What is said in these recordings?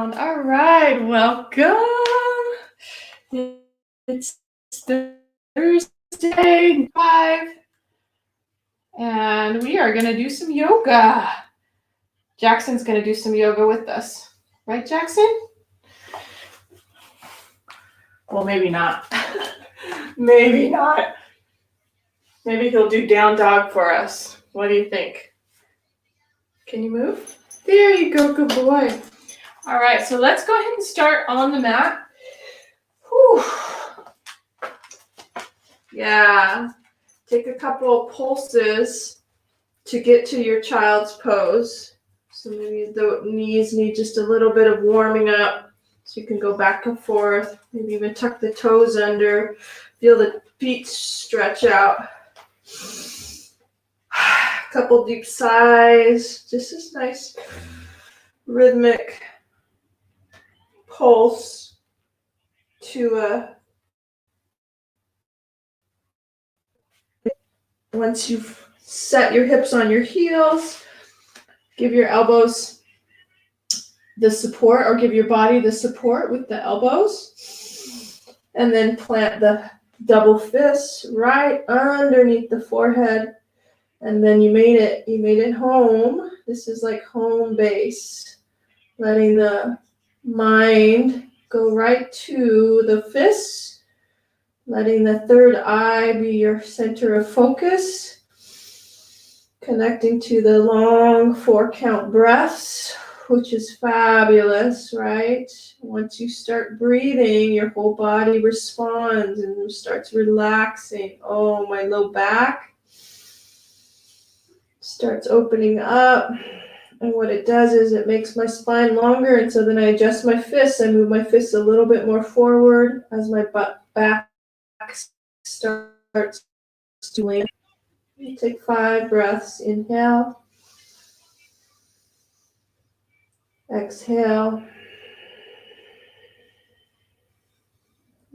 All right, welcome. It's Thursday, 5, and we are going to do some yoga. Jackson's going to do some yoga with us. Right, Jackson? Well, maybe not. Maybe not. Maybe he'll do down dog for us. What do you think? Can you move? There you go, good boy. All right, so let's go ahead and start on the mat. Whew. Yeah, take a couple of pulses to get to your child's pose. So maybe the knees need just a little bit of warming up so you can go back and forth. Maybe even tuck the toes under. Feel the feet stretch out. A couple deep sighs. Just this nice rhythmic pulse to once you've set your hips on your heels, give your elbows the support, or give your body the support with the elbows, and then plant the double fists right underneath the forehead, and then you made it home. This is like home base, letting the mind go right to the fists, letting the third eye be your center of focus, connecting to the long 4-count breaths, which is fabulous, right? Once you start breathing, your whole body responds and starts relaxing. Oh, my low back starts opening up. And what it does is it makes my spine longer. And so then I adjust my fists. I move my fists a little bit more forward as my back starts to land. You take 5 breaths. Inhale. Exhale.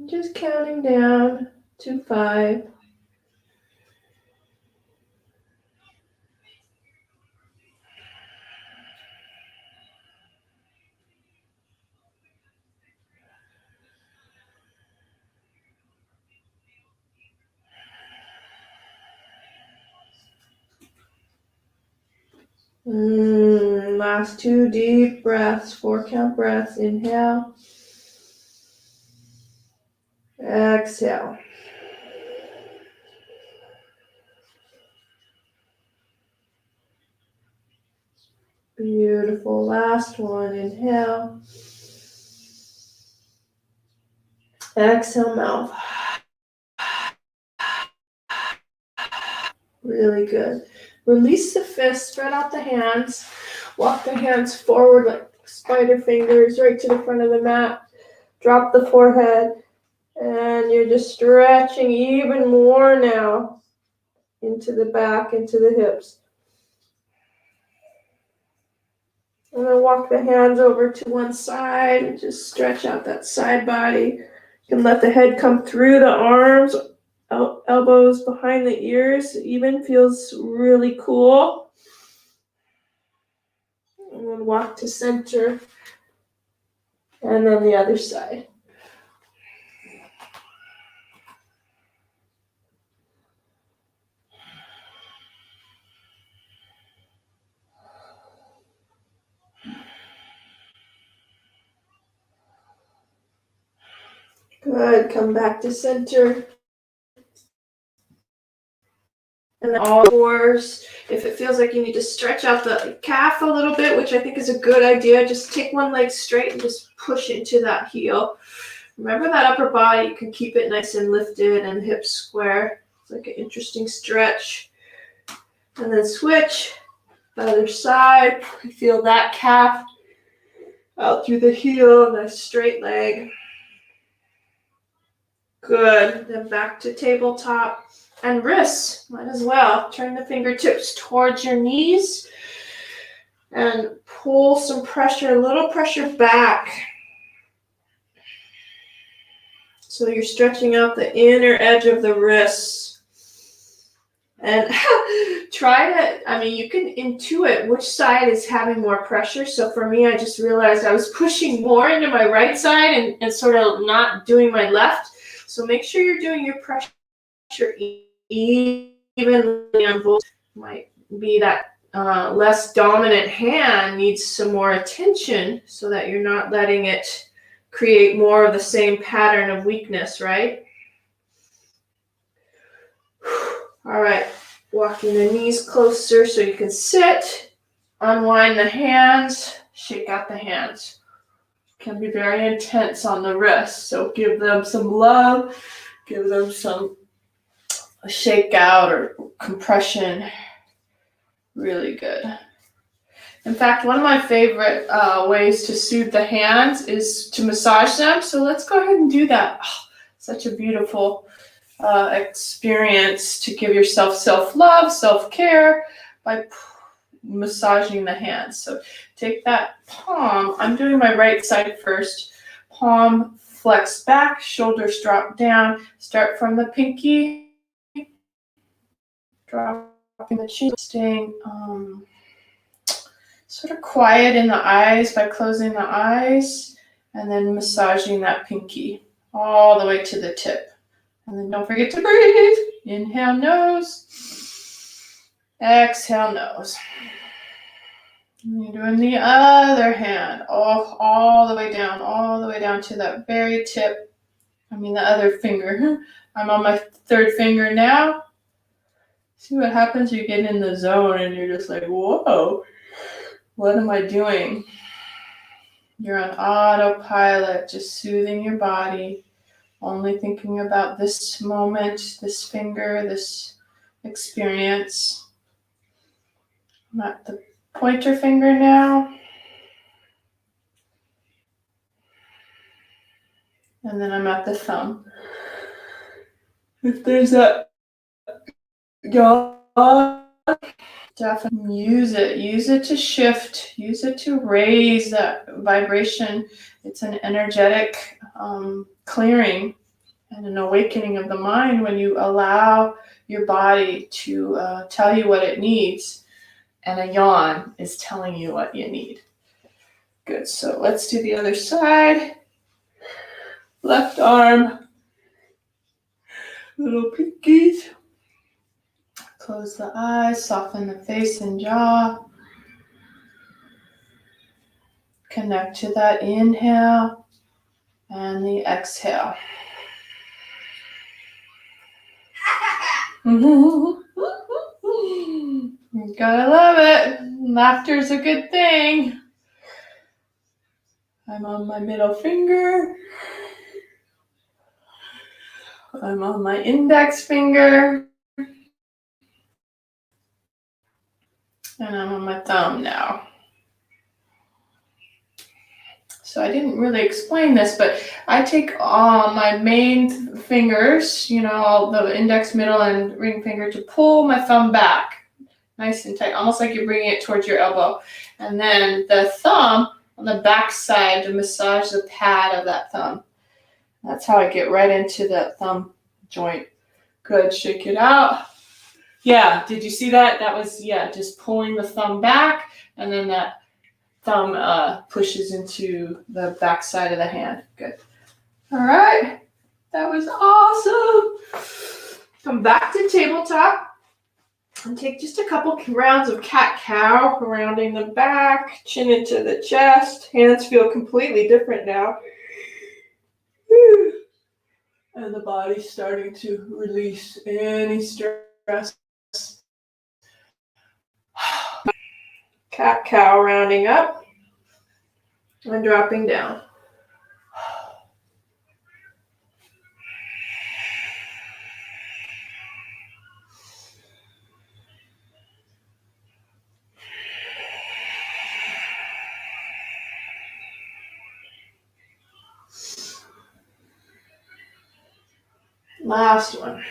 Just counting down to 5. Last 2 deep breaths, 4-count breaths. Inhale. Exhale. Beautiful. Last one. Inhale. Exhale, mouth. Really good. Release the fists, spread out the hands. Walk the hands forward like spider fingers right to the front of the mat. Drop the forehead. And you're just stretching even more now into the back, into the hips. And then walk the hands over to one side and just stretch out that side body. You can let the head come through the arms, elbows behind the ears. It even feels really cool. And then walk to center. And then the other side. Good. Come back to center. And then all fours. If it feels like you need to stretch out the calf a little bit, which I think is a good idea, just take one leg straight and just push into that heel. Remember that upper body, you can keep it nice and lifted and hips square. It's like an interesting stretch. And then switch. The other side. Feel that calf out through the heel, nice straight leg. Good. Then back to tabletop. And wrists, might as well. Turn the fingertips towards your knees and pull some pressure, a little pressure back. So you're stretching out the inner edge of the wrists. And try to, I mean, you can intuit which side is having more pressure. So for me, I just realized I was pushing more into my right side and sort of not doing my left. So make sure you're doing your pressure evenly on both. Might be that less dominant hand needs some more attention so that you're not letting it create more of the same pattern of weakness, right? All right, walking the knees closer so you can sit, unwind the hands, shake out the hands. Can be very intense on the wrists, so give them some love, give them some shake out or compression. Really good. In fact, one of my favorite ways to soothe the hands is to massage them. So let's go ahead and do that. Oh, such a beautiful experience to give yourself self-love, self-care by massaging the hands. So take that palm. I'm doing my right side first. Palm flex back, shoulders drop down. Start from the pinky. Dropping the chin, staying sort of quiet in the eyes by closing the eyes, and then massaging that pinky all the way to the tip. And then don't forget to breathe. Inhale, nose. Exhale, nose. And you're doing the other hand, all the way down to that very tip. The other finger. I'm on my third finger now. See what happens? You get in the zone and you're just like, whoa, what am I doing? You're on autopilot, just soothing your body, only thinking about this moment, this finger, this experience. I'm at the pointer finger now. And then I'm at the thumb. If there's a yawn, definitely use it to shift, use it to raise that vibration. It's an energetic clearing and an awakening of the mind when you allow your body to tell you what it needs, and a yawn is telling you what you need. Good. So let's do the other side. Left arm, little pinkies. Close the eyes, soften the face and jaw. Connect to that inhale and the exhale. You gotta love it. Laughter is a good thing. I'm on my middle finger. I'm on my index finger. And I'm on my thumb now. So I didn't really explain this, but I take my main fingers, the index, middle, and ring finger, to pull my thumb back nice and tight, almost like you're bringing it towards your elbow. And then the thumb on the back side to massage the pad of that thumb. That's how I get right into the thumb joint. Good, shake it out. Yeah, did you see that? That was, just pulling the thumb back, and then that thumb pushes into the back side of the hand. Good. All right, that was awesome. Come back to tabletop and take just a couple rounds of cat-cow, rounding the back, chin into the chest. Hands feel completely different now. And the body's starting to release any stress. Cat-cow, rounding up and dropping down. Last one.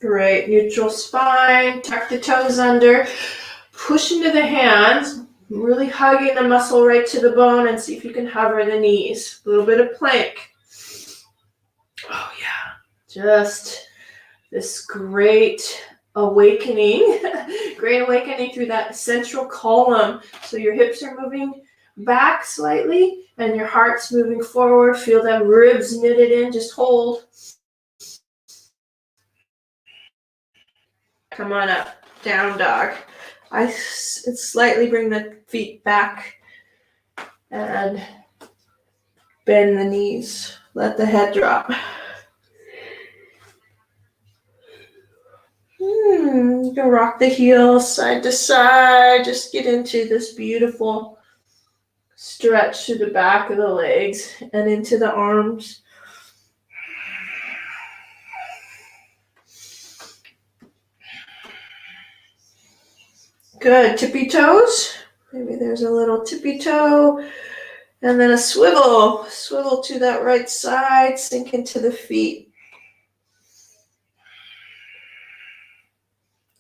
Great. Neutral spine. Tuck the toes under. Push into the hands. Really hugging the muscle right to the bone, and see if you can hover the knees. A little bit of plank. Oh, yeah. Just this great awakening, great awakening through that central column. So your hips are moving back slightly and your heart's moving forward. Feel them ribs knitted in, just hold. Come on up, down dog. I slightly bring the feet back and bend the knees. Let the head drop. You can rock the heels side to side. Just get into this beautiful stretch through the back of the legs and into the arms. Good. Tippy toes. Maybe there's a little tippy toe. And then a swivel. Swivel to that right side. Sink into the feet.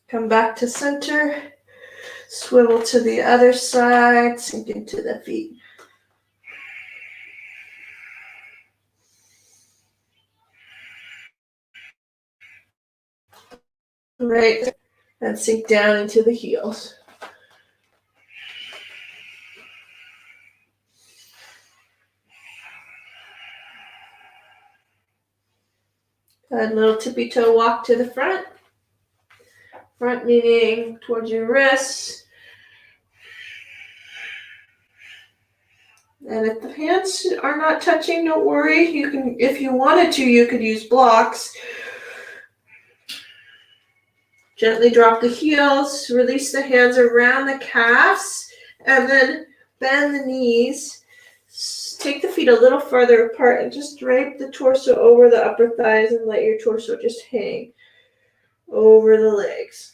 Come back to center. Swivel to the other side. Sink into the feet. Right. And sink down into the heels. Good. Little tippy toe walk to the front. Front meaning towards your wrists. And if the hands are not touching, don't worry. You can, if you wanted to, you could use blocks. Gently drop the heels, release the hands around the calves, and then bend the knees. Take the feet a little further apart and just drape the torso over the upper thighs and let your torso just hang over the legs.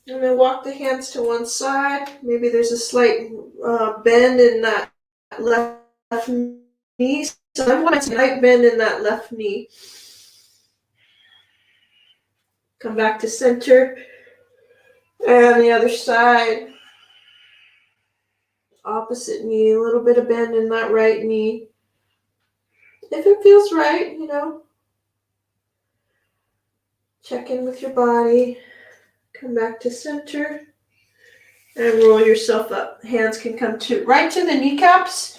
And then walk the hands to one side. Maybe there's a slight bend in that left knee. So I want a slight bend in that left knee. Come back to center. And the other side. Opposite knee. A little bit of bend in that right knee. If it feels right, you know. Check in with your body. Come back to center. And roll yourself up. Hands can come right to the kneecaps.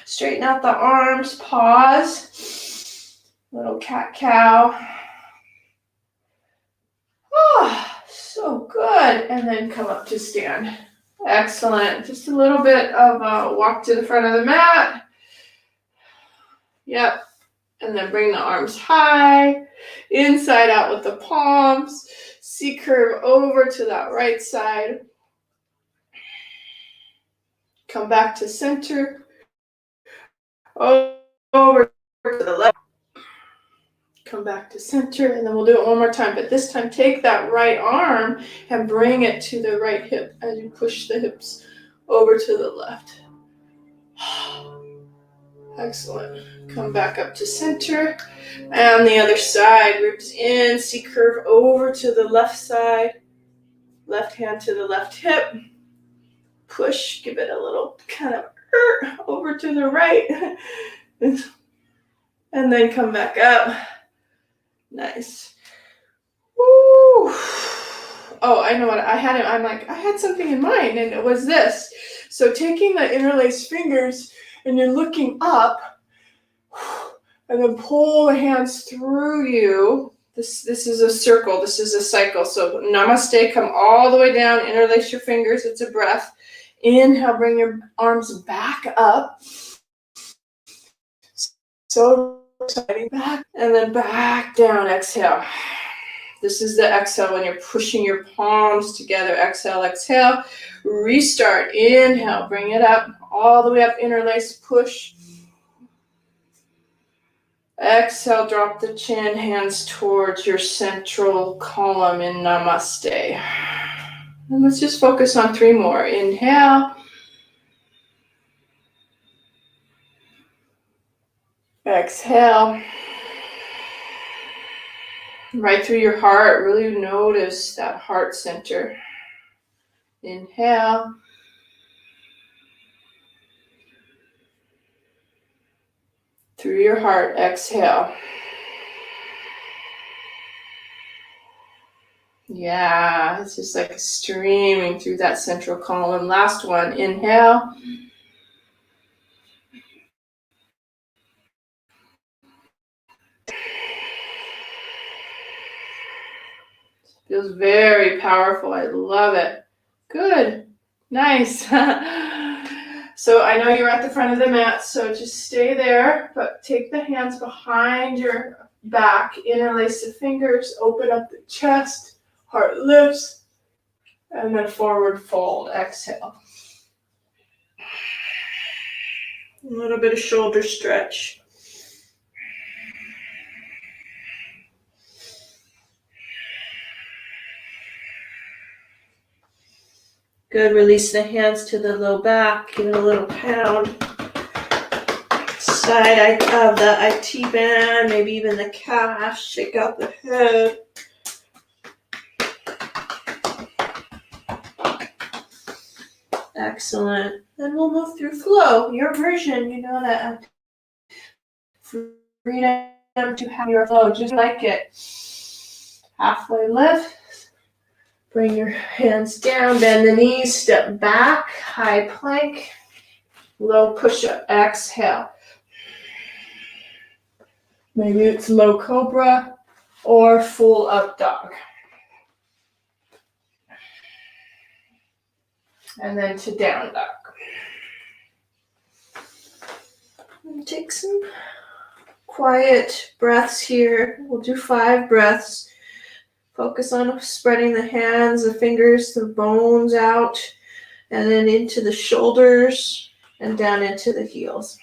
Straighten out the arms. Pause. Little cat-cow. Oh, so good. And then come up to stand. Excellent. Just a little bit of a walk to the front of the mat. Yep. And then bring the arms high. Inside out with the palms. C-curve over to that right side. Come back to center. Over to the left. Come back to center, and then we'll do it one more time. But this time, take that right arm and bring it to the right hip as you push the hips over to the left. Excellent. Come back up to center. And the other side, ribs in, C-curve over to the left side. Left hand to the left hip. Push, give it a little kind of over to the right. And then come back up. Nice. Woo. Oh, I know what I had. I had something in mind, and it was this. So taking the interlaced fingers, and you're looking up, and then pull the hands through you. This is a circle. This is a cycle. So namaste. Come all the way down. Interlace your fingers. It's a breath. Inhale. Bring your arms back up. So exciting. Back and then back down. Exhale. This is the exhale when you're pushing your palms together. Exhale, exhale. Restart. Inhale. Bring it up. All the way up. Interlace. Push. Exhale. Drop the chin. Hands towards your central column in Namaste. And let's just focus on 3 more. Inhale. Exhale. Right through your heart, really notice that heart center. Inhale. through your heart. Exhale. Yeah, it's just like streaming through that central column. Last one. Inhale. Feels very powerful. I love it. Good. Nice. So I know you're at the front of the mat, so just stay there, but take the hands behind your back, interlace the fingers, open up the chest, heart lifts, and then forward fold. Exhale. A little bit of shoulder stretch. Good. Release the hands to the low back. Give it a little pound. Side of the IT band, maybe even the calf. Shake out the head. Excellent. Then we'll move through flow. Your version, you know that freedom to have your flow, just like it. Halfway lift. Bring your hands down, bend the knees, step back, high plank, low push-up. Exhale. Maybe it's low cobra or full up dog. And then to down dog. And take some quiet breaths here. We'll do 5 breaths. Focus on spreading the hands, the fingers, the bones out, and then into the shoulders and down into the heels.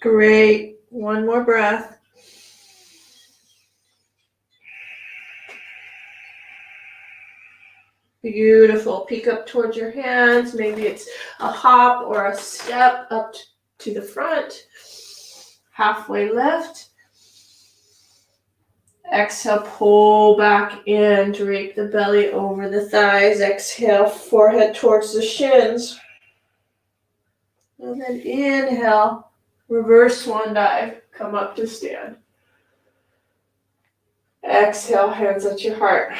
Great. One more breath. Beautiful. Peek up towards your hands. Maybe it's a hop or a step up to the front. Halfway lift. Exhale, pull back in, drape the belly over the thighs. Exhale, forehead towards the shins. And then inhale. Reverse swan dive, come up to stand. Exhale, hands at your heart.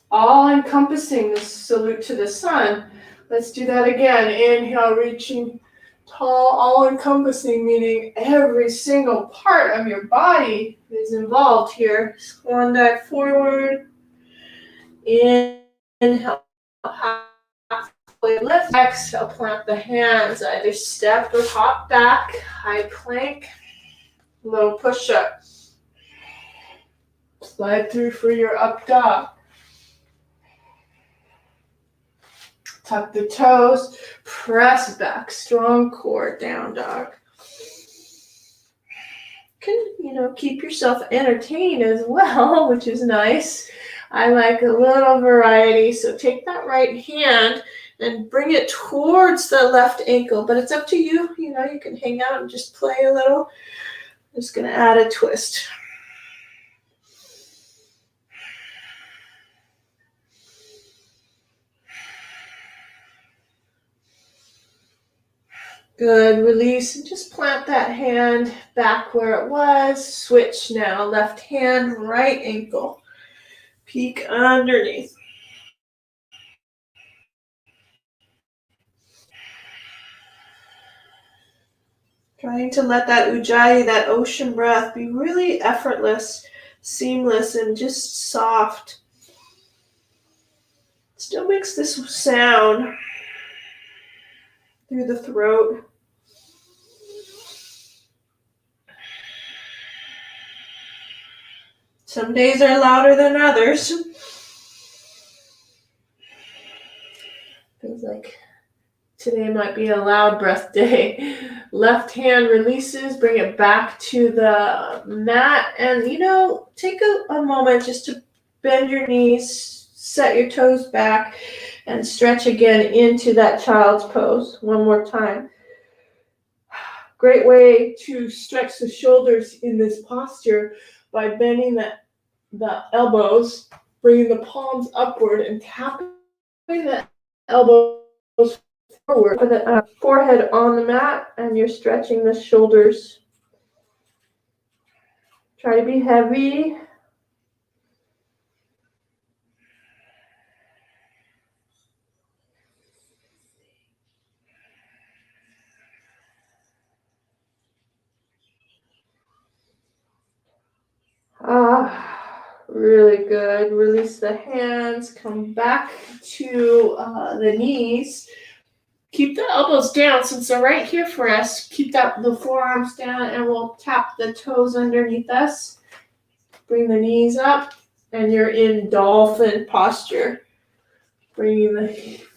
All encompassing the salute to the sun. Let's do that again. Inhale, reaching tall, all encompassing, meaning every single part of your body is involved here. Swan dive forward. Inhale, lift. Exhale, plant the hands, either step or hop back, high plank, low push-up. Slide through for your up dog. Tuck the toes, press back, strong core, down dog. Can, keep yourself entertained as well, which is nice. I like a little variety, so take that right hand and bring it towards the left ankle, but it's up to you. You can hang out and just play a little. I'm just going to add a twist. Good, release, and just plant that hand back where it was. Switch now, left hand, right ankle. Peek underneath. Trying to let that ujjayi, that ocean breath, be really effortless, seamless, and just soft. Still makes this sound through the throat. Some days are louder than others. Feels like today might be a loud breath day. Left hand releases, bring it back to the mat, and take a moment just to bend your knees, Set your toes back and stretch again into that child's pose. One more time. Great way to stretch the shoulders in this posture by bending the elbows, bringing the palms upward and tapping the elbows forward with the forehead on the mat, and you're stretching the shoulders. Try to be heavy. Really good. Release the hands. Come back to the knees. Keep the elbows down since they're right here for us. Keep the forearms down, and we'll tap the toes underneath us. Bring the knees up, and you're in dolphin posture. Bringing the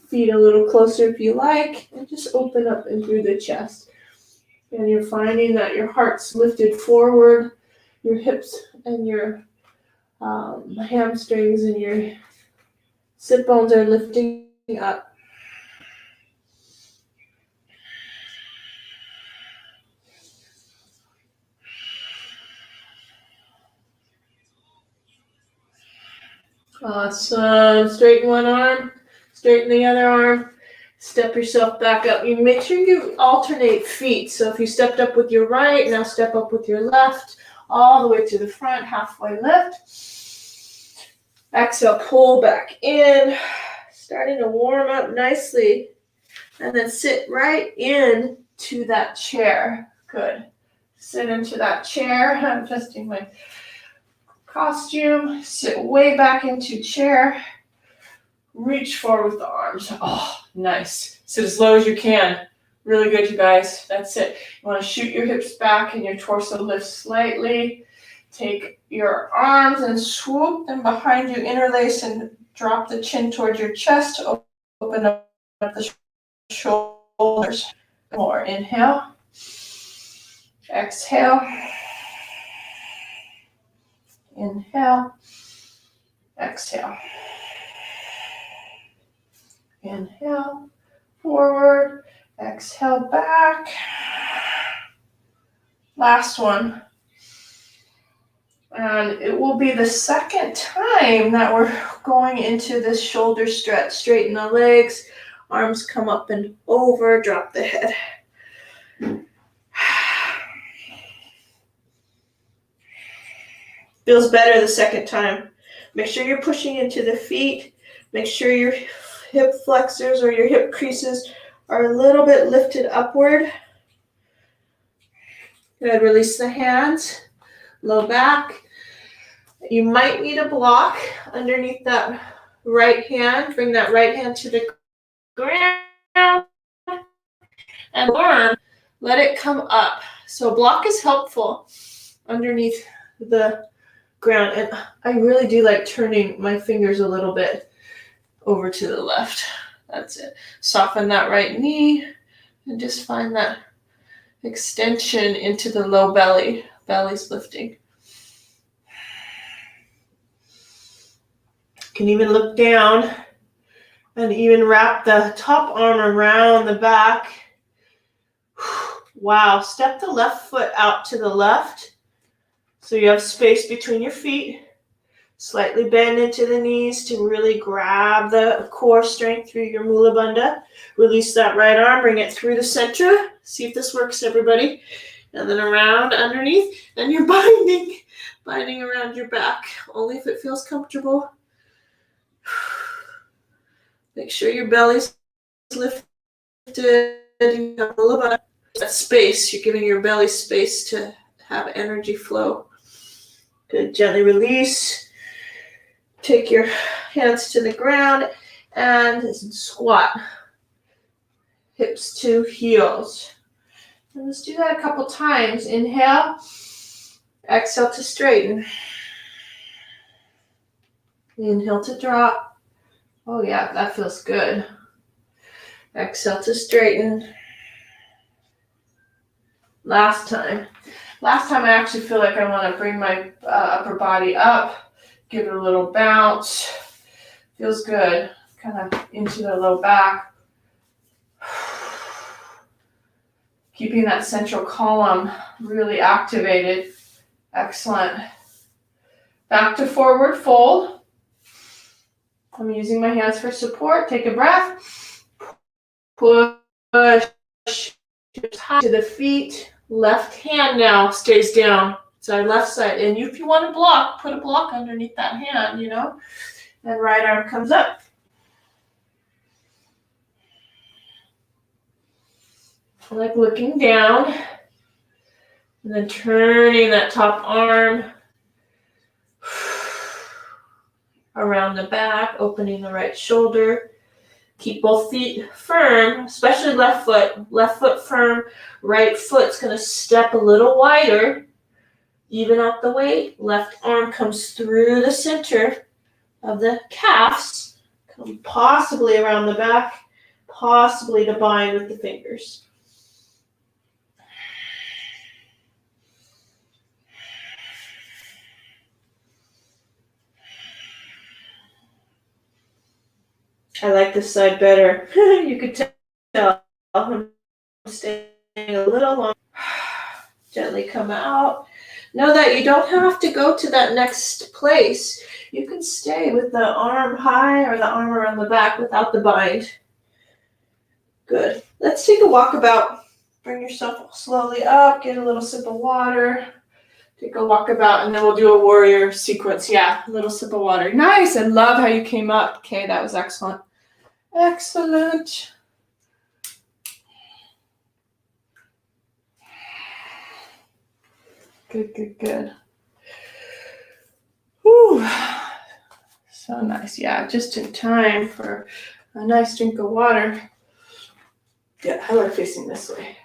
feet a little closer if you like, and just open up and through the chest. And you're finding that your heart's lifted forward, your hips and your hamstrings and your sit bones are lifting up. Awesome. Straighten one arm, straighten the other arm. Step yourself back up. You make sure you alternate feet. So if you stepped up with your right, now step up with your left, all the way to the front, halfway lift. Exhale, pull back in, starting to warm up nicely. And then sit right in to that chair. Good. Sit into that chair. I'm adjusting my costume. Sit way back into chair. Reach forward with the arms. Oh, nice. Sit as low as you can. Really good, you guys. That's it. You want to shoot your hips back and your torso lifts slightly. Take your arms and swoop them behind you. Interlace and drop the chin towards your chest. Open up the shoulders. More. Inhale. Exhale. Inhale. Exhale. Inhale. Forward. Exhale back. Last one. And it will be the second time that we're going into this shoulder stretch. Straighten the legs. Arms come up and over. Drop the head. Feels better the second time. Make sure you're pushing into the feet. Make sure your hip flexors or your hip creases are a little bit lifted upward. Good. Release the hands. Low back. You might need a block underneath that right hand. Bring that right hand to the ground and learn. Let it come up. So block is helpful underneath the ground. And I really do like turning my fingers a little bit over to the left. That's it. Soften that right knee and just find that extension into the low belly. Belly's lifting. You can even look down and even wrap the top arm around the back. Wow. Step the left foot out to the left so you have space between your feet. Slightly bend into the knees to really grab the core strength through your Mula Bandha. Release that right arm, bring it through the center. See if this works, everybody. And then around underneath, and you're binding around your back, only if it feels comfortable. Make sure your belly's lifted. You have a little bit of space. You're giving your belly space to have energy flow. Good. Gently release. Take your hands to the ground and squat. Hips to heels. And let's do that a couple times. Inhale. Exhale to straighten. Inhale to drop. Oh yeah, that feels good. Exhale to straighten. Last time I actually feel like I want to bring my upper body up. Give it a little bounce. Feels good. Kind of into the low back. Keeping that central column really activated. Excellent. Back to forward fold. I'm using my hands for support. Take a breath. Push to the feet. Left hand now stays down. So left side. And if you want to block, put a block underneath that hand, you know. And right arm comes up. I like looking down. And then turning that top arm around the back, opening the right shoulder. Keep both feet firm, especially left foot. Left foot firm, right foot's going to step a little wider. Even out the weight. Left arm comes through the center of the calves. Come possibly around the back, possibly to bind with the fingers. I like this side better. You could tell I'm staying a little long. Gently come out. Know that you don't have to go to that next place. You can stay with the arm high or the arm around the back without the bind. Good. Let's take a walkabout. Bring yourself slowly up. Get a little sip of water. Take a walkabout, and then we'll do a warrior sequence. Yeah, a little sip of water. Nice. I love how you came up. Okay, that was excellent. Excellent. Good, good, good. Whew. So nice. Yeah, just in time for a nice drink of water. Yeah, I like facing this way.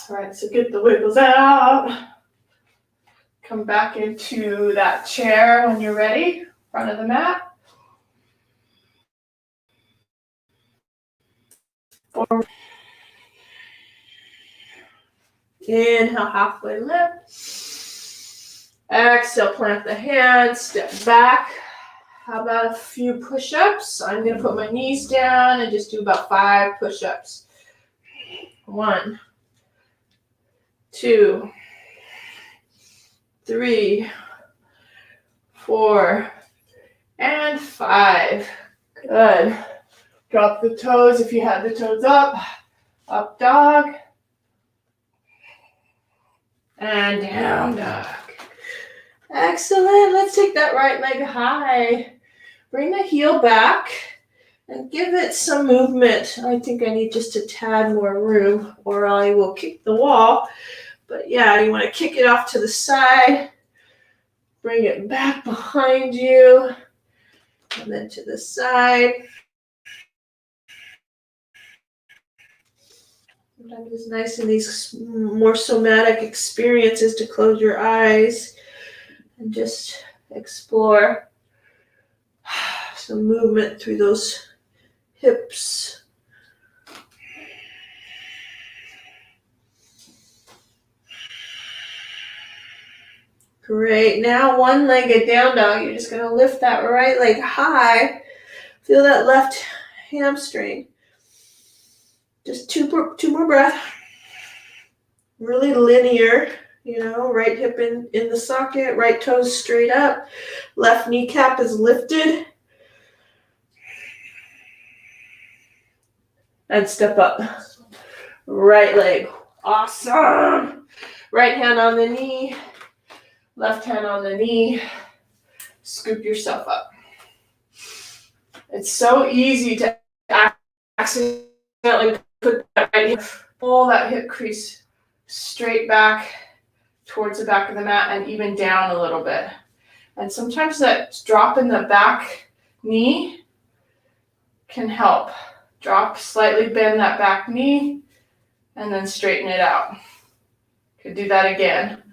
All right, so get the wiggles out. Come back into that chair when you're ready, front of the mat. Forward. Inhale, halfway lift. Exhale, plant the hands, step back. How about a few push-ups? I'm going to put my knees down and just do about 5 push-ups. 1, 2, 3, 4, and 5. Good. Drop the toes if you had the toes up. Up dog. And down dog. Excellent. Let's take that right leg high. Bring the heel back and give it some movement. I think I need just a tad more room or I will kick the wall. But yeah, you want to kick it off to the side. Bring it back behind you. And then to the side. Sometimes it's nice in these more somatic experiences to close your eyes and just explore some movement through those hips. Great. Now one-legged down dog. You're just going to lift that right leg high. Feel that left hamstring. Just two more breaths. Really linear, you know, right hip in the socket, right toes straight up, left kneecap is lifted. And step up. Right leg. Awesome. Right hand on the knee, left hand on the knee. Scoop yourself up. It's so easy to accidentally put that right here. Pull that hip crease straight back towards the back of the mat and even down a little bit. And sometimes that drop in the back knee can help. Drop, slightly bend that back knee and then straighten it out. Could do that again.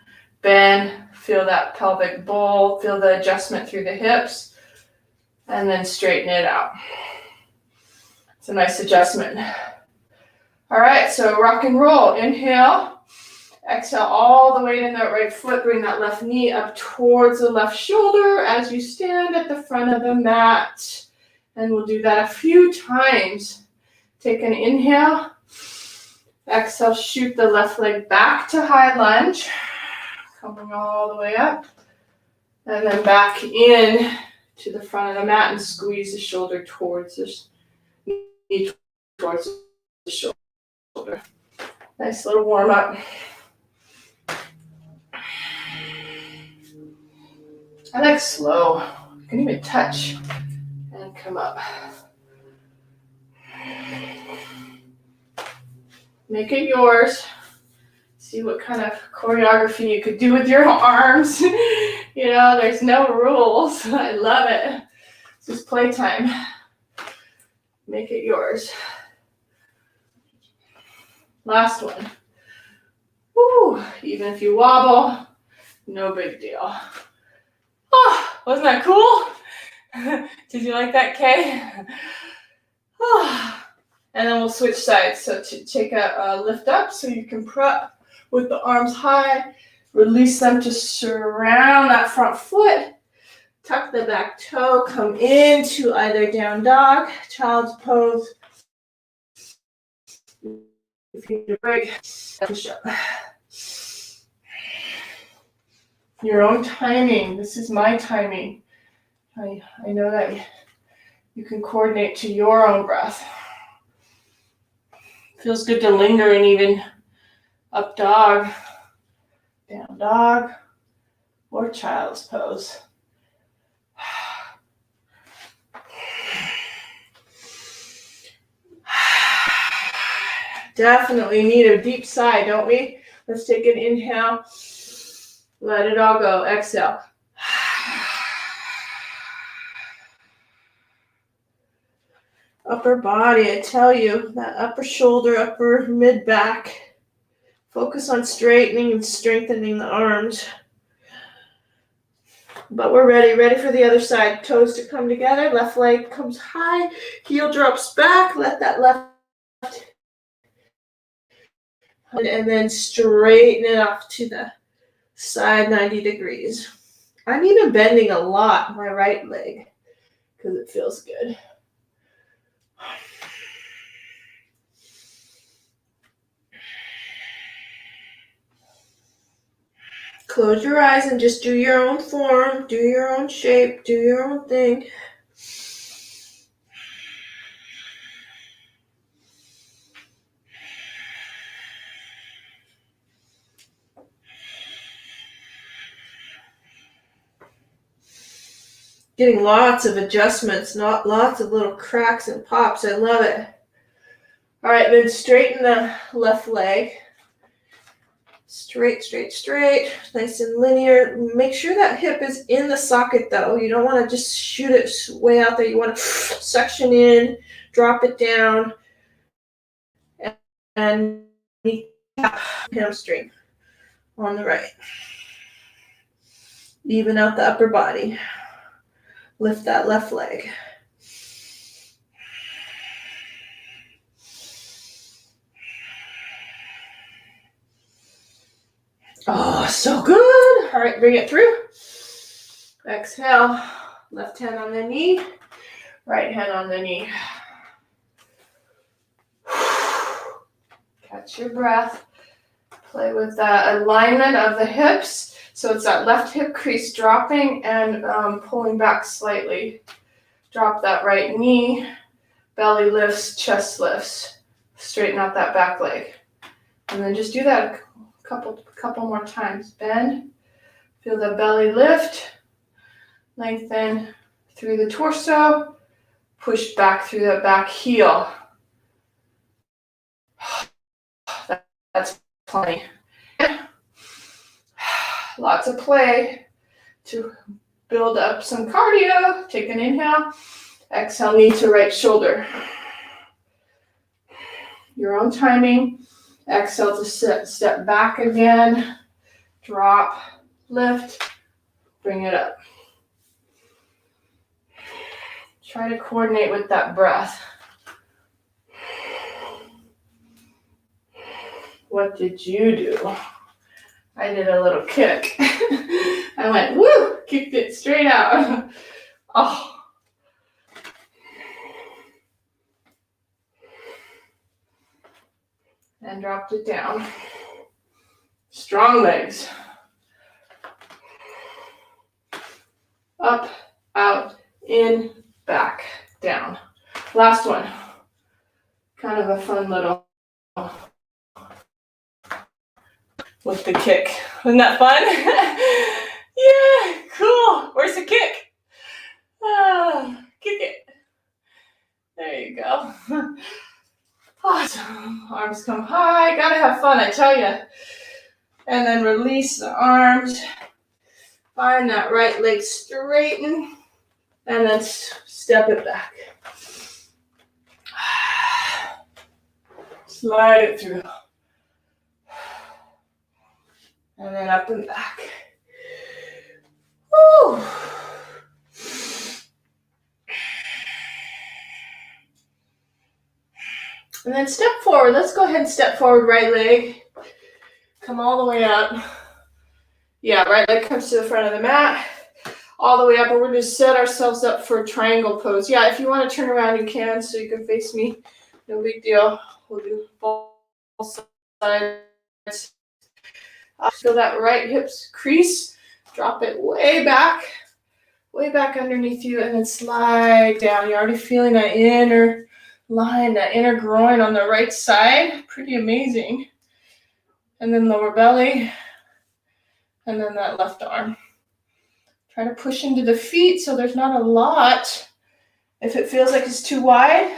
Bend, feel that pelvic bowl, feel the adjustment through the hips, and then straighten it out. It's a nice adjustment. All right, so rock and roll. Inhale. Exhale all the weight in that right foot. Bring that left knee up towards the left shoulder as you stand at the front of the mat. And we'll do that a few times. Take an inhale. Exhale, shoot the left leg back to high lunge. Coming all the way up. And then back in to the front of the mat and squeeze the shoulder towards the knee, towards the shoulder. Nice little warm up. I like slow. You can even touch and come up. Make it yours. See what kind of choreography you could do with your arms. You know, there's no rules. I love it. It's just playtime. Make it yours. Last one. Woo. Even if you wobble, no big deal. Oh, wasn't that cool? Did you like that, Kay? Oh. And then we'll switch sides. So to take a lift up so you can prep with the arms high. Release them to surround that front foot. Tuck the back toe. Come into either down dog, child's pose. If you need a break, push up. Your own timing. This is my timing. I know that you can coordinate to your own breath. Feels good to linger in even up dog, down dog, or child's pose. Definitely need a deep sigh, don't we? Let's take an inhale. Let it all go. Exhale. Upper body, I tell you, that upper shoulder, upper mid-back. Focus on straightening and strengthening the arms. But we're ready for the other side. Toes to come together, left leg comes high, heel drops back, let that left, and then straighten it off to the side 90 degrees. I'm even bending a lot my right leg because it feels good. Close your eyes and just do your own form, do your own shape, do your own thing. Getting lots of adjustments, not lots of little cracks and pops. I love it. All right, then straighten the left leg. Straight, straight, straight. Nice and linear. Make sure that hip is in the socket, though. You don't want to just shoot it way out there. You want to suction in, drop it down, and hamstring on the right. Even out the upper body. Lift that left leg. Oh, so good. All right, bring it through. Exhale. Left hand on the knee. Right hand on the knee. Catch your breath. Play with the alignment of the hips. So it's that left hip crease dropping and pulling back slightly. Drop that right knee. Belly lifts, chest lifts. Straighten out that back leg. And then just do that a couple more times. Bend. Feel the belly lift. Lengthen through the torso. Push back through the back heel. That's plenty. Lots of play to build up some cardio. Take an inhale. Exhale, knee to right shoulder. Your own timing. Exhale to step back again. Drop, lift, bring it up. Try to coordinate with that breath. What did you do? I did a little kick. I went, woo, kicked it straight out. Oh. And dropped it down. Strong legs. Up, out, in, back, down. Last one. Kind of a fun little with the kick. Wasn't that fun? Yeah, cool. Where's the kick? Kick it. There you go. Awesome. Arms come high. Gotta have fun, I tell you. And then release the arms. Find that right leg straighten. And then step it back. Slide it through. And then up and back. Woo! And then step forward. Let's go ahead and step forward, right leg. Come all the way up. Yeah, right leg comes to the front of the mat. All the way up, and we're going to set ourselves up for a triangle pose. Yeah, if you want to turn around, you can, so you can face me. No big deal. We'll do both sides. Feel that right hips crease. Drop it way back underneath you, and then slide down. You're already feeling that inner line, that inner groin on the right side. Pretty amazing. And then lower belly, and then that left arm. Try to push into the feet so there's not a lot. If it feels like it's too wide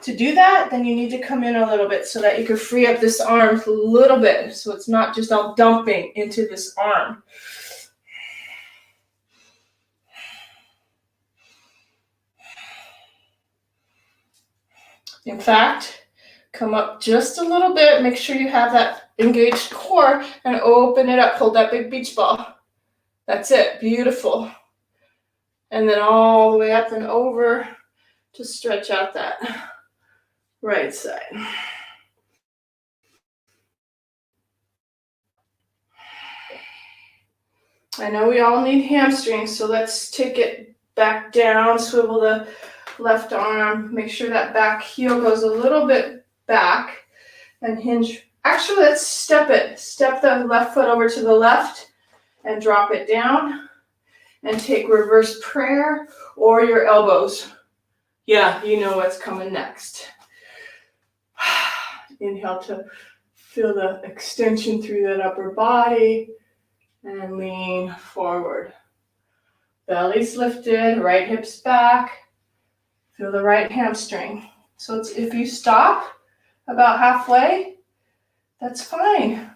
to do that, then you need to come in a little bit so that you can free up this arm a little bit so it's not just all dumping into this arm. In fact, come up just a little bit. Make sure you have that engaged core and open it up. Hold that big beach ball. That's it. Beautiful. And then all the way up and over to stretch out that right side. I know we all need hamstrings, so let's take it back down. Swivel the left arm. Make sure that back heel goes a little bit back and hinge. Actually, let's step it. Step the left foot over to the left and drop it down. And take reverse prayer or your elbows. Yeah, you know what's coming next. Inhale to feel the extension through that upper body. And lean forward. Belly's lifted, right hips back. Feel the right hamstring. So if you stop about halfway, that's fine.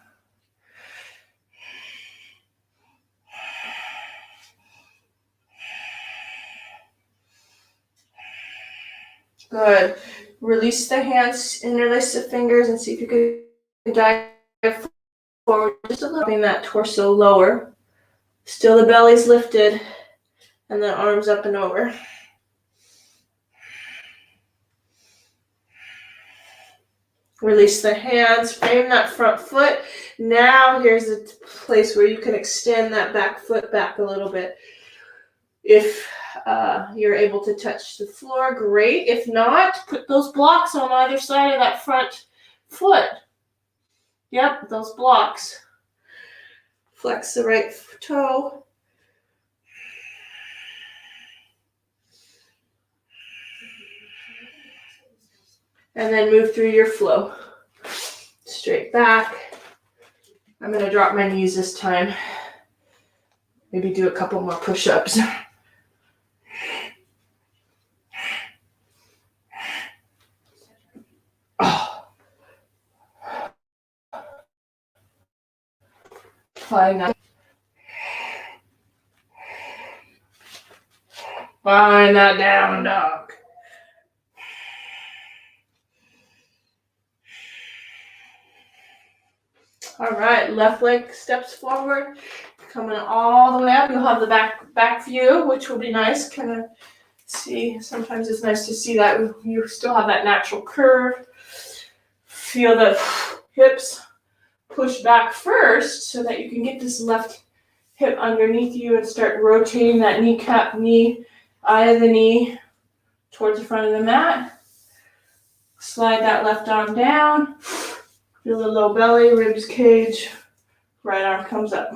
Good. Release the hands, interlace the fingers, and see if you can dive forward just a little, bring that torso lower. Still the belly's lifted, and then arms up and over. Release the hands, frame that front foot. Now here's a place where you can extend that back foot back a little bit. If you're able to touch the floor, great. If not, put those blocks on either side of that front foot. Yep, those blocks. Flex the right toe. And then move through your flow. Straight back. I'm going to drop my knees this time. Maybe do a couple more push-ups. Find that. Find that down dog. All right, left leg steps forward, coming all the way up. You'll have the back view, which will be nice. Kind of see, sometimes it's nice to see that you still have that natural curve. Feel the hips push back first so that you can get this left hip underneath you and start rotating that kneecap, eye of the knee towards the front of the mat. Slide that left arm down. Feel the low belly, ribs cage. Right arm comes up.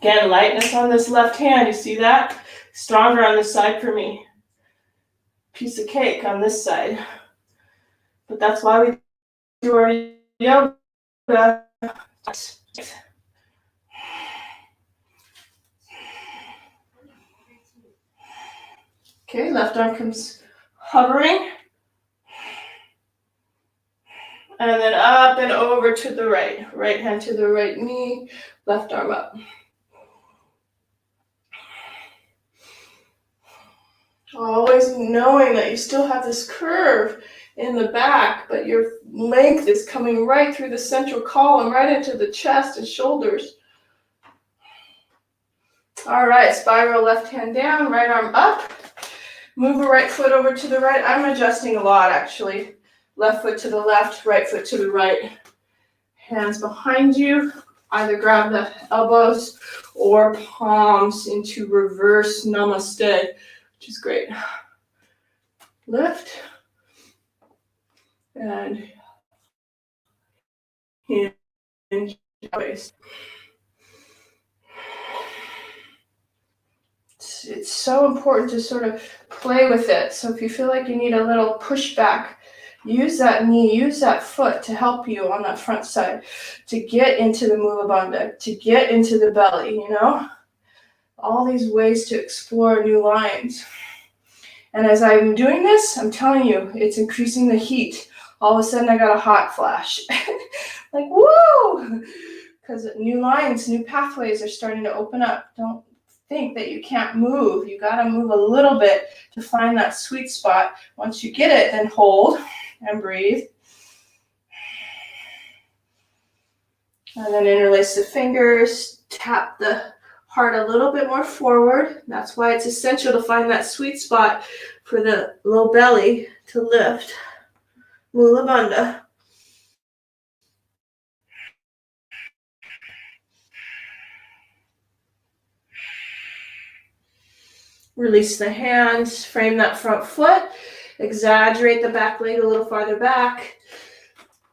Again, lightness on this left hand. You see that? Stronger on this side for me. Piece of cake on this side. But that's why we do our yoga. Okay, left arm comes hovering. And then up and over to the right. Right hand to the right knee, left arm up. Always knowing that you still have this curve in the back, but your length is coming right through the central column, right into the chest and shoulders. All right, spiral left hand down, right arm up. Move a right foot over to the right. I'm adjusting a lot, actually. Left foot to the left, right foot to the right. Hands behind you. Either grab the elbows or palms into reverse namaste, which is great. Lift. And hinge waist. It's so important to sort of play with it. So if you feel like you need a little pushback, use that knee, use that foot to help you on that front side, to get into the Mula Bandha, to get into the belly, you know? All these ways to explore new lines. And as I'm doing this, I'm telling you, it's increasing the heat. All of a sudden I got a hot flash. Like, woo! Because new lines, new pathways are starting to open up. Don't think that you can't move. You got to move a little bit to find that sweet spot. Once you get it, then hold and breathe. And then interlace the fingers, tap the heart a little bit more forward. That's why it's essential to find that sweet spot for the low belly to lift. Mula Bandha. Release the hands, frame that front foot, exaggerate the back leg a little farther back.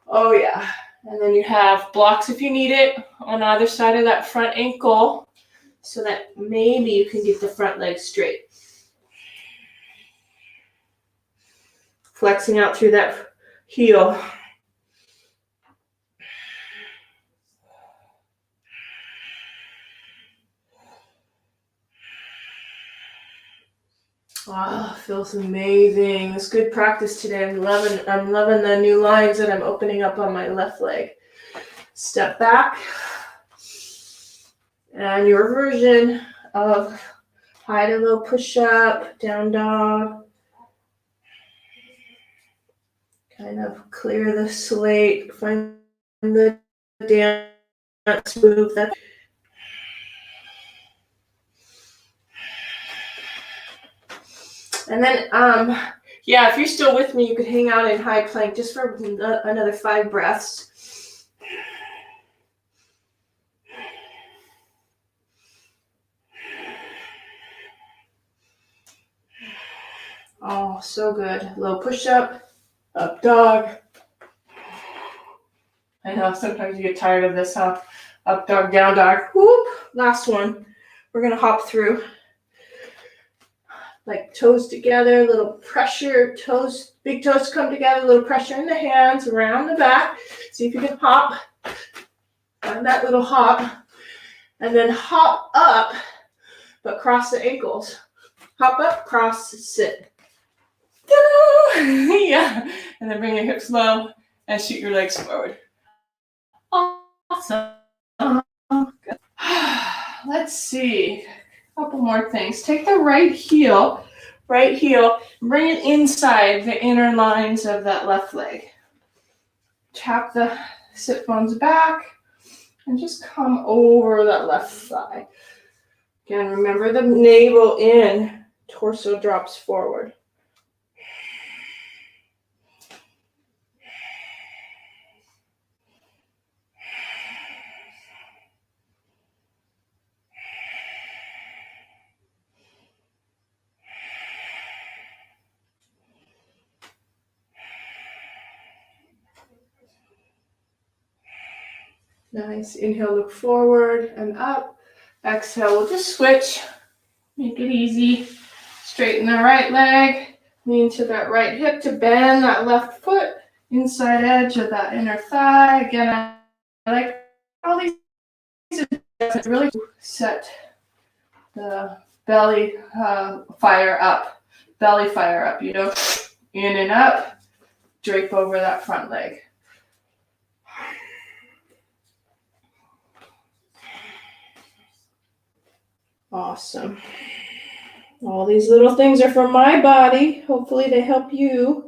Oh yeah. And then you have blocks if you need it on either side of that front ankle so that maybe you can get the front leg straight. Flexing out through that heel. Oh, feels amazing. It's good practice today. I'm loving the new lines that I'm opening up on my left leg. Step back. And your version of high to low push-up, down dog. Kind of clear the slate, find the dance move. And then, if you're still with me, you could hang out in high plank just for another 5 breaths. Oh, so good. Low push-up, up dog. I know sometimes you get tired of this, huh? Up dog, down dog. Whoop. Last one. We're going to hop through. Like toes together, little pressure, toes, big toes come together, little pressure in the hands, around the back. See if you can hop. Find that little hop. And then hop up, but cross the ankles. Hop up, cross, sit. Yeah. And then bring your hips low and shoot your legs forward. Awesome. Let's see. A couple more things. Take the right heel, bring it inside the inner lines of that left leg. Tap the sit bones back and just come over that left thigh. Again, remember the navel in, torso drops forward. Nice. Inhale, look forward and up. Exhale, we'll just switch. Make it easy. Straighten the right leg. Lean to that right hip to bend that left foot. Inside edge of that inner thigh. Again, I like all these really set the belly fire up. Belly fire up, you know, in and up. Drape over that front leg. Awesome. All these little things are for my body. Hopefully they help you.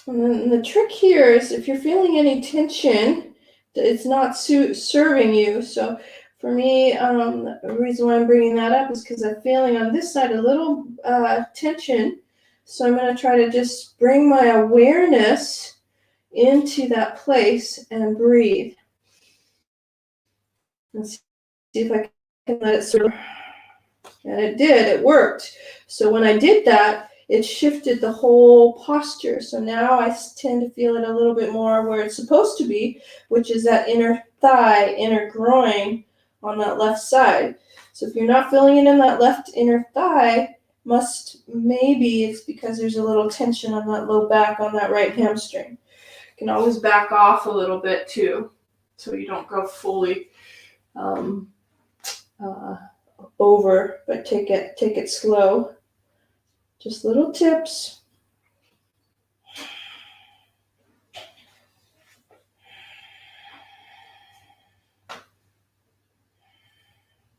And then the trick here is if you're feeling any tension, it's not serving you. So for me, the reason why I'm bringing that up is because I'm feeling on this side a little tension. So I'm going to try to just bring my awareness into that place and breathe. And see if I can let it serve. And it did, it worked. So when I did that, it shifted the whole posture. So now I tend to feel it a little bit more where it's supposed to be, which is that inner thigh, inner groin on that left side. So if you're not feeling it in that left inner thigh, maybe it's because there's a little tension on that low back on that right hamstring. You can always back off a little bit too, so you don't go fully over, but take it slow. Just little tips.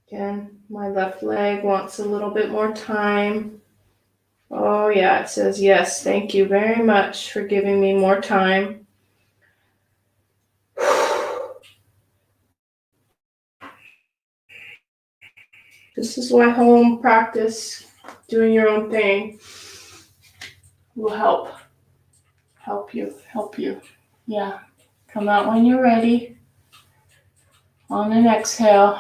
Again, my left leg wants a little bit more time. Oh yeah, it says yes. Thank you very much for giving me more time. This is why home practice, doing your own thing, will help you. Yeah. Come out when you're ready. On an exhale.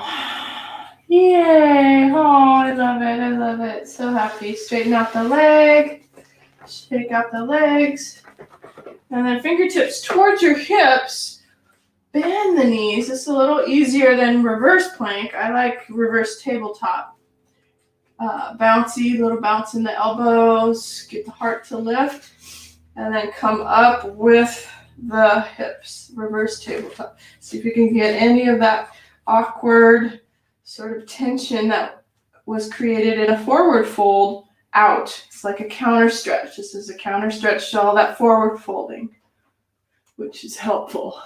Yay! Oh, I love it. So happy. Straighten out the leg. Shake out the legs. And then fingertips towards your hips. Bend the knees. It's a little easier than reverse plank. I like reverse tabletop. Bouncy, little bounce in the elbows. Get the heart to lift. And then come up with the hips. Reverse tabletop. See if you can get any of that awkward sort of tension that was created in a forward fold out. It's like a counter stretch. This is a counter stretch to all that forward folding, which is helpful.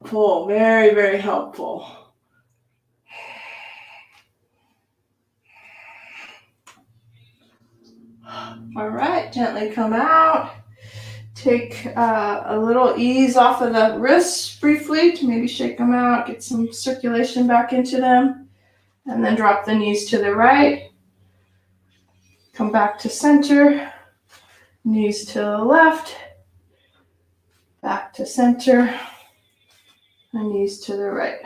Cool. Very, very helpful. All right, gently come out. Take a little ease off of the wrists briefly to maybe shake them out, get some circulation back into them, and then drop the knees to the right. Come back to center, knees to the left, back to center, and knees to the right.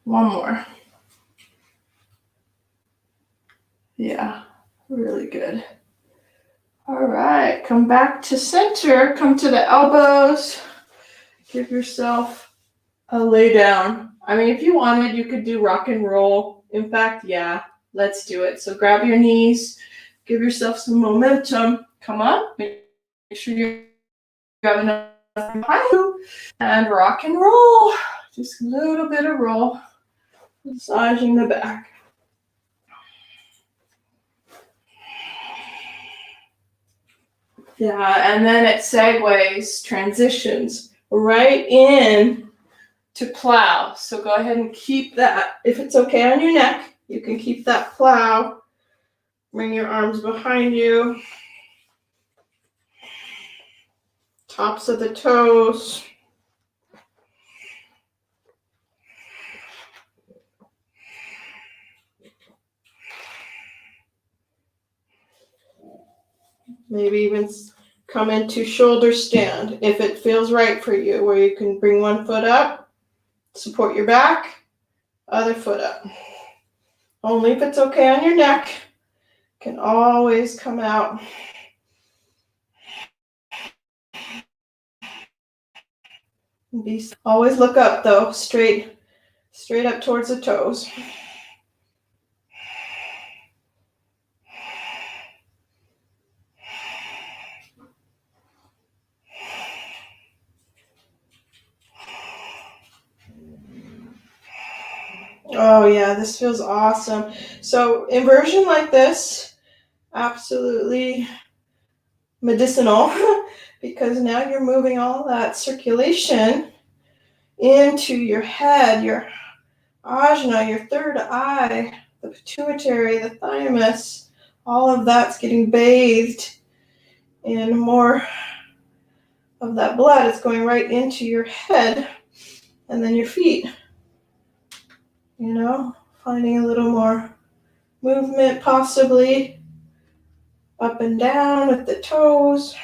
One more. Yeah, really good. All right, come back to center, come to the elbows, give yourself a lay down. I mean, if you wanted, you could do rock and roll. In fact, yeah, let's do it. So grab your knees, give yourself some momentum. Come up, make sure you have enough behind you, and rock and roll. Just a little bit of roll, massaging the back. Yeah, and then it segues, transitions right in to plow. So go ahead and keep that. If it's okay on your neck, you can keep that plow. Bring your arms behind you. Tops of the toes. Maybe even come into shoulder stand if it feels right for you, where you can bring one foot up, support your back, other foot up. Only if it's okay on your neck. Can always come out. Always look up though, straight up towards the toes. Oh yeah, this feels awesome. So inversion like this, absolutely medicinal because now you're moving all that circulation into your head, your ajna, your third eye, the pituitary, the thymus. All of that's getting bathed in more of that blood. It's going right into your head and then your feet. You know, finding a little more movement possibly up and down with the toes.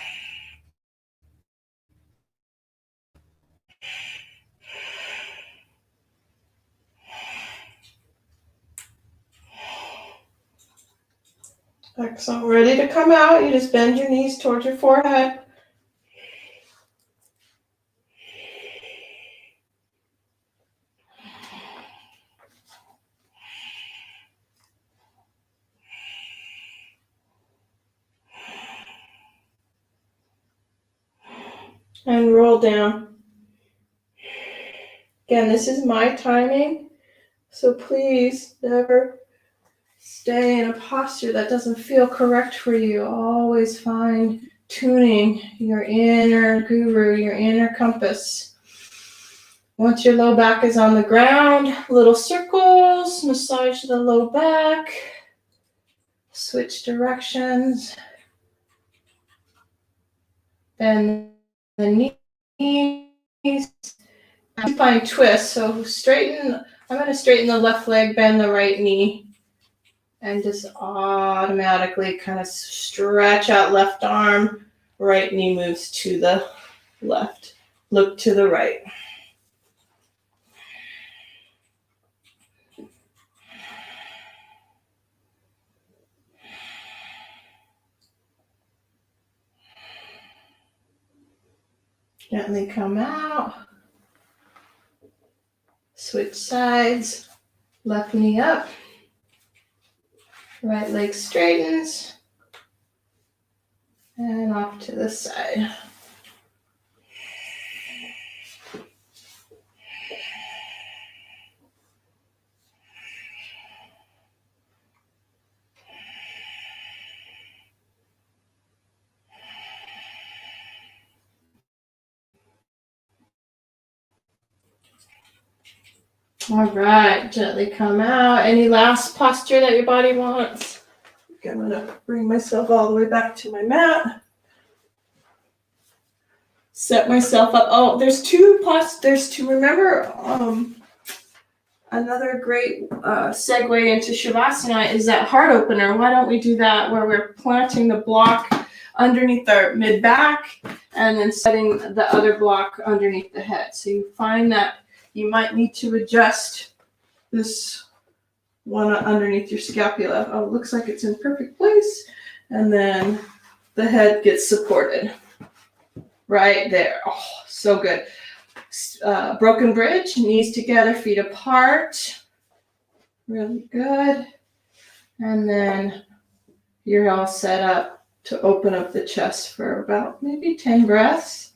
Excellent. Ready to come out. You just bend your knees towards your forehead. And roll down. Again, this is my timing, so please never stay in a posture that doesn't feel correct for you. Always find tuning your inner guru, your inner compass. Once your low back is on the ground, little circles, massage the low back, switch directions, bend the knees. Find twist. So I'm going to straighten the left leg, bend the right knee, and just automatically kind of stretch out left arm. Right knee moves to the left. Look to the right. Gently come out. Switch sides. Left knee up. Right leg straightens. And off to the side. All right, gently come out. Any last posture that your body wants? Okay, I'm gonna bring myself all the way back to my mat. Set myself up. Oh, there's two. Remember, another great segue into Shavasana is that heart opener. Why don't we do that where we're planting the block underneath our mid back and then setting the other block underneath the head. So you find that you might need to adjust this one underneath your scapula. Oh, it looks like it's in perfect place. And then the head gets supported right there. Oh, so good. Broken bridge, knees together, feet apart. Really good. And then you're all set up to open up the chest for about maybe 10 breaths.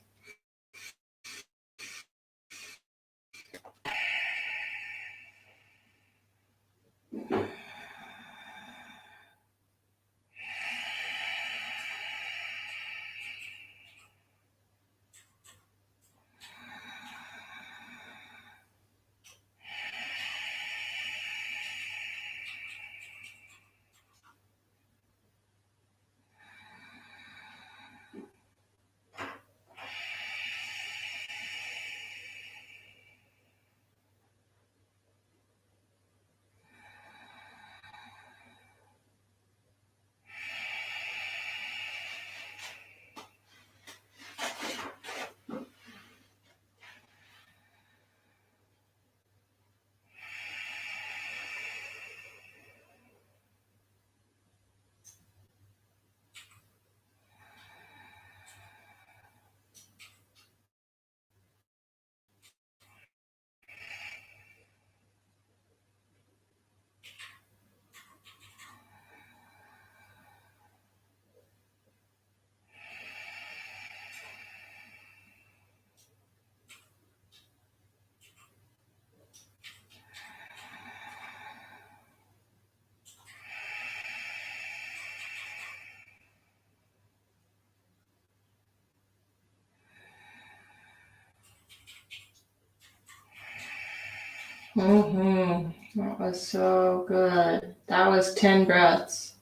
That was so good. That was 10 breaths.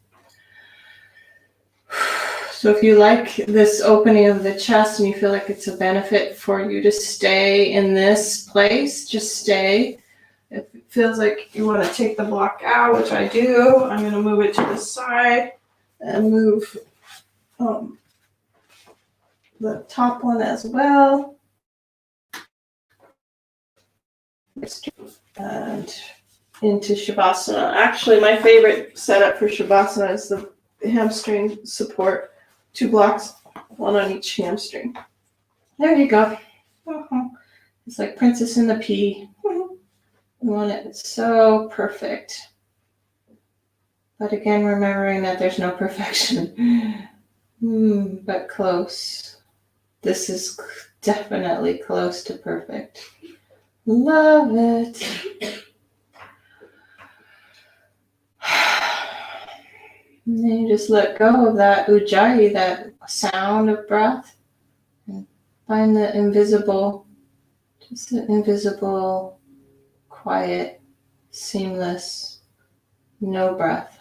So if you like this opening of the chest and you feel like it's a benefit for you to stay in this place, just stay. If it feels like you want to take the block out, which I do, I'm going to move it to the side and move the top one as well. And into Shavasana. Actually, my favorite setup for Shavasana is the hamstring support. 2 blocks, 1 on each hamstring. There you go. It's like Princess and the Pea. You want it so perfect. But again, remembering that there's no perfection. But close. This is definitely close to perfect. Love it. And then you just let go of that ujjayi, that sound of breath, and find the invisible, just the invisible, quiet, seamless, no breath.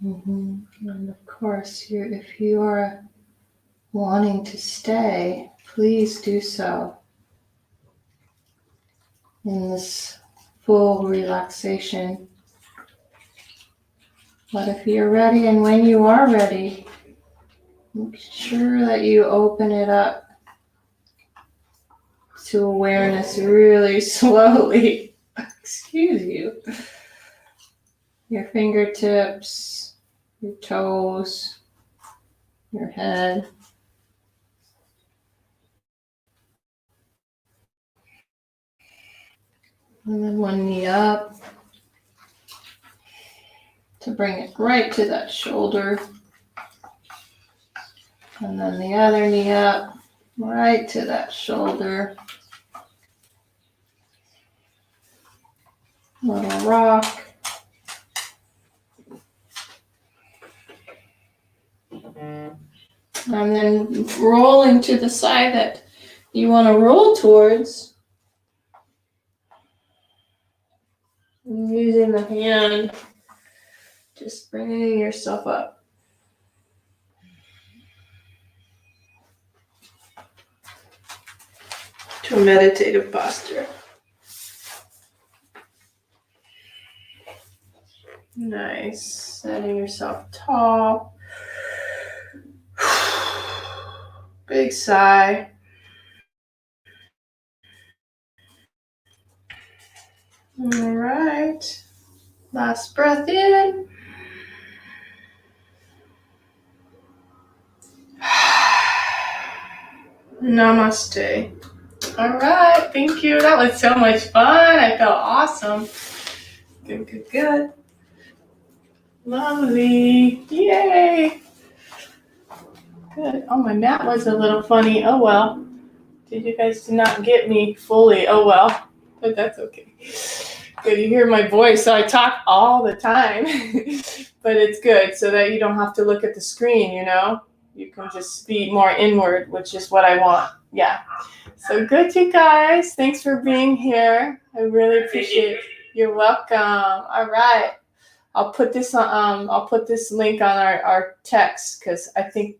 And of course, if you are wanting to stay, please do so in this full relaxation. But if you're ready, and when you are ready, make sure that you open it up to awareness really slowly. Excuse you. Your fingertips, your toes, your head. And then one knee up to bring it right to that shoulder. And then the other knee up, right to that shoulder. Little rock. And then rolling to the side that you want to roll towards. And using the hand, just bringing yourself up. To a meditative posture. Nice. Setting yourself tall. Big sigh. All right. Last breath in. Namaste. All right. Thank you. That was so much fun. I felt awesome. Good. Lovely. Yay. Good. Oh, my mat was a little funny. Oh, well. You guys did not get me fully. Oh well, but that's okay. Good, you hear my voice, so I talk all the time. But it's good so that you don't have to look at the screen, you know? You can just be more inward, which is what I want. Yeah. So good, you guys. Thanks for being here. I really appreciate it. You're welcome. All right. I'll put this link on our text because I think